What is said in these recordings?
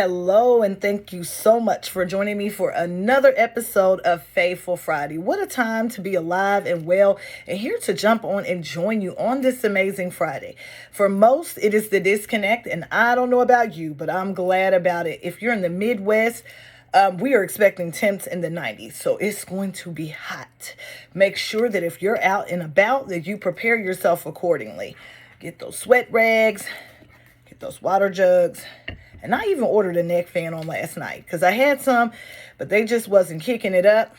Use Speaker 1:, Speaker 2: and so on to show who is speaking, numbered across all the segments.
Speaker 1: Hello, and thank you so much for joining me for another episode of Faithful Friday. What a time to be alive and well, and here to jump on and join you on this amazing Friday. For most, it is the disconnect, and I don't know about you, but I'm glad about it. If you're in the Midwest, we are expecting temps in the 90s, so it's going to be hot. Make sure that if you're out and about, that you prepare yourself accordingly. Get those sweat rags, get those water jugs. And I even ordered a neck fan on last night because I had some, but they just wasn't kicking it up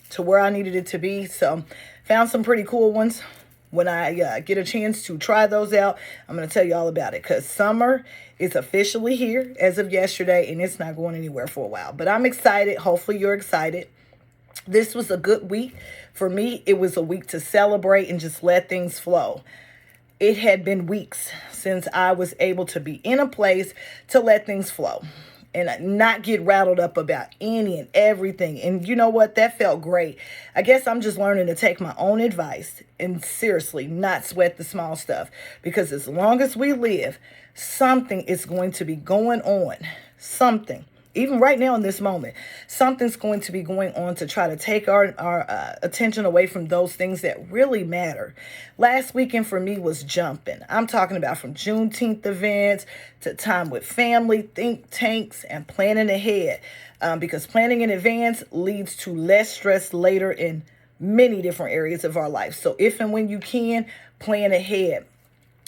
Speaker 1: to where I needed it to be. So found some pretty cool ones. When I get a chance to try those out, I'm going to tell you all about it because summer is officially here as of yesterday, and it's not going anywhere for a while. But I'm excited. Hopefully you're excited. This was a good week. For me, it was a week to celebrate and just let things flow. It had been weeks since I was able to be in a place to let things flow and not get rattled up about any and everything. And you know what? That felt great. I guess I'm just learning to take my own advice and seriously not sweat the small stuff, because as long as we live, something is going to be going on. Something. Even right now in this moment, something's going to be going on to try to take our attention away from those things that really matter. Last weekend for me was jumping. I'm talking about from Juneteenth events to time with family, think tanks, and planning ahead. Because planning in advance leads to less stress later in many different areas of our life. So if and when you can, plan ahead.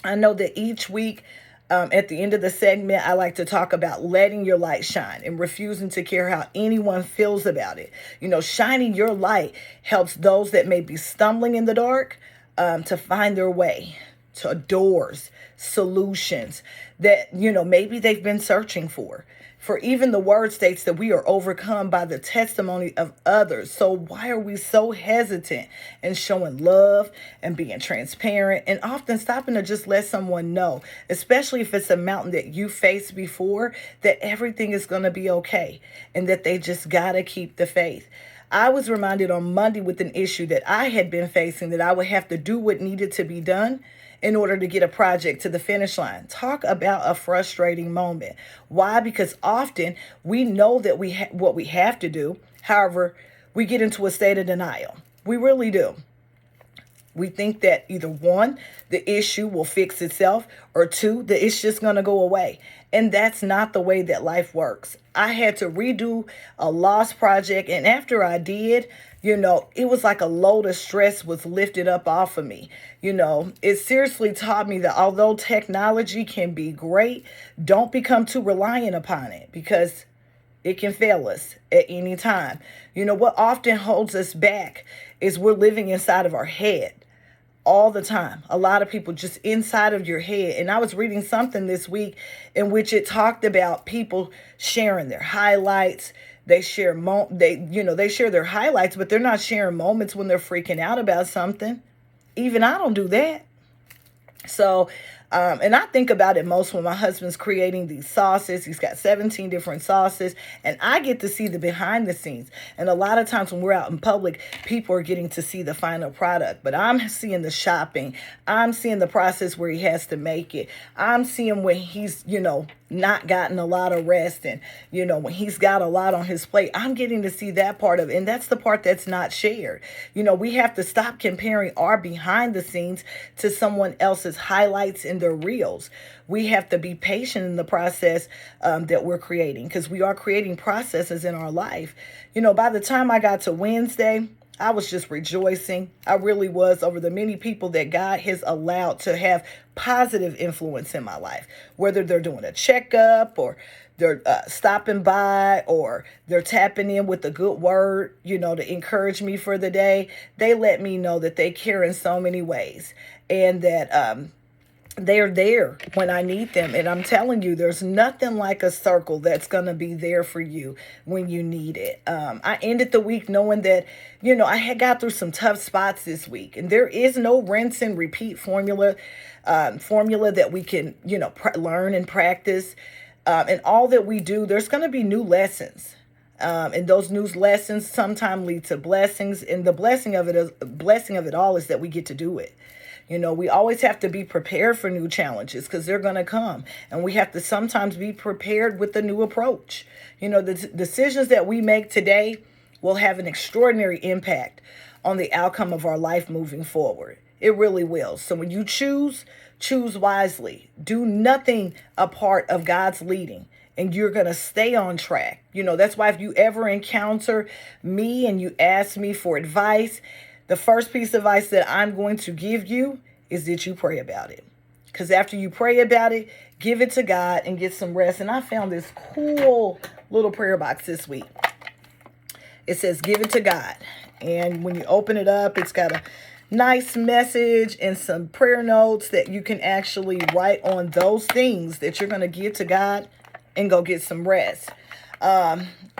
Speaker 1: I know that each week, at the end of the segment, I like to talk about letting your light shine and refusing to care how anyone feels about it. You know, shining your light helps those that may be stumbling in the dark to find their way to doors, solutions that, maybe they've been searching for. For even the word states that we are overcome by the testimony of others. So why are we so hesitant in showing love and being transparent and often stopping to just let someone know, especially if it's a mountain that you faced before, that everything is going to be okay and that they just got to keep the faith. I was reminded on Monday with an issue that I had been facing that I would have to do what needed to be done in order to get a project to the finish line. Talk about a frustrating moment. Why? Because often we know that what we have to do. However, we get into a state of denial. We really do. We think that either one, the issue will fix itself, or two, that it's just going to go away. And that's not the way that life works. I had to redo a lost project, and after I did, it was like a load of stress was lifted up off of me. It seriously taught me that although technology can be great, don't become too reliant upon it, because it can fail us at any time. What often holds us back is we're living inside of our head all the time. A lot of people just inside of your head. And I was reading something this week in which it talked about people sharing their highlights. They share they share their highlights, but they're not sharing moments when they're freaking out about something. Even I don't do that. So, and I think about it most when my husband's creating these sauces. He's got 17 different sauces, and I get to see the behind the scenes. And a lot of times when we're out in public, people are getting to see the final product, but I'm seeing the shopping. I'm seeing the process where he has to make it. I'm seeing when he's, not gotten a lot of rest, and, when he's got a lot on his plate. I'm getting to see that part of it, and that's the part that's not shared. We have to stop comparing our behind the scenes to someone else's highlights in their reels. We have to be patient in the process that we're creating, because we are creating processes in our life. By the time I got to Wednesday, I was just rejoicing. I really was, over the many people that God has allowed to have positive influence in my life, whether they're doing a checkup or they're stopping by or they're tapping in with a good word, to encourage me for the day. They let me know that they care in so many ways, and that they're there when I need them. And I'm telling you, there's nothing like a circle that's going to be there for you when you need it. I ended the week knowing that, I had got through some tough spots this week, and there is no rinse and repeat formula that we can, learn and practice. And all that we do, there's going to be new lessons. And those new lessons sometimes lead to blessings. And the blessing of it all is that we get to do it. You know, we always have to be prepared for new challenges because they're going to come. And we have to sometimes be prepared with a new approach. You know, the decisions that we make today will have an extraordinary impact on the outcome of our life moving forward. It really will. So when you choose wisely. Do nothing apart of God's leading, and you're going to stay on track. You know, that's why if you ever encounter me and you ask me for advice, the first piece of advice that I'm going to give you is that you pray about it. Because after you pray about it, give it to God and get some rest. And I found this cool little prayer box this week. It says, give it to God. And when you open it up, it's got a nice message and some prayer notes that you can actually write on those things that you're going to give to God and go get some rest.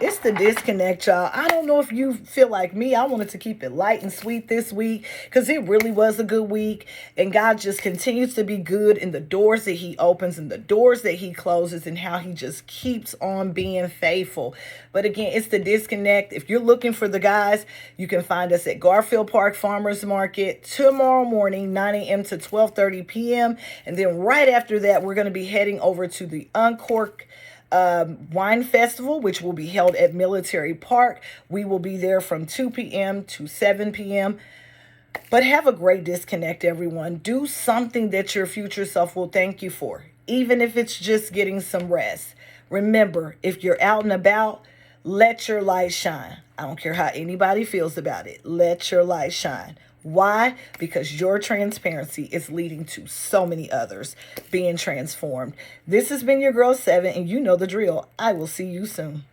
Speaker 1: It's the disconnect, y'all. I don't know if you feel like me. I wanted to keep it light and sweet this week because it really was a good week. And God just continues to be good in the doors that he opens and the doors that he closes and how he just keeps on being faithful. But again, it's the disconnect. If you're looking for the guys, you can find us at Garfield Park Farmers Market tomorrow morning, 9 a.m. to 12:30 p.m. And then right after that, we're going to be heading over to the Uncork Wine Festival, which will be held at Military Park. We will be there from 2 p.m. to 7 p.m. But have a great disconnect, everyone. Do something that your future self will thank you for, even if it's just getting some rest. Remember, if you're out and about, let your light shine. I don't care how anybody feels about it. Let your light shine. Why? Because your transparency is leading to so many others being transformed. This has been your girl 7, and you know the drill. I will see you soon.